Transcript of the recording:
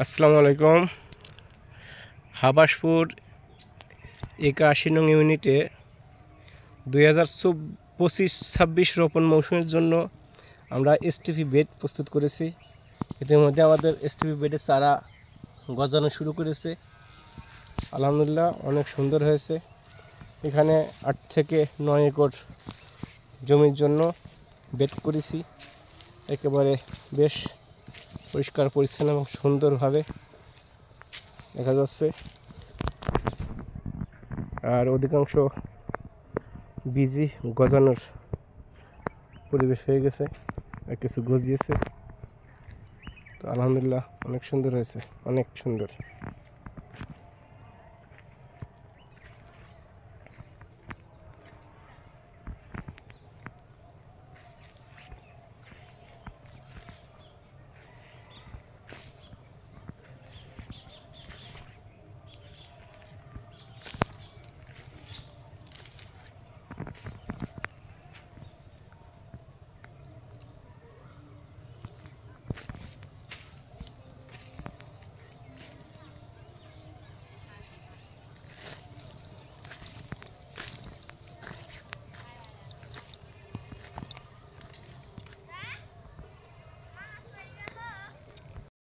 আসসালামু আলাইকুম। হাবাসপুর 81 নং ইউনিটে 2025-26 রোপণ মৌসুমের জন্য আমরা এসটিপি বেড প্রস্তুত করেছি। ইতিমধ্যে আমাদের এসটিপি বেডের চারা গজানো শুরু করেছে। আলহামদুলিল্লাহ অনেক সুন্দর হয়েছে। এখানে 8 থেকে 9 একর জমির জন্য বেড করেছি। একেবারে বেশ পরিষ্কার পরিচ্ছন্ন এবং সুন্দরভাবে দেখা যাচ্ছে। আর অধিকাংশ বীজই গজানোর পরিবেশ হয়ে গেছে, আর কিছু গজিয়েছে। তো আলহামদুলিল্লাহ অনেক সুন্দর হয়েছে, অনেক সুন্দর।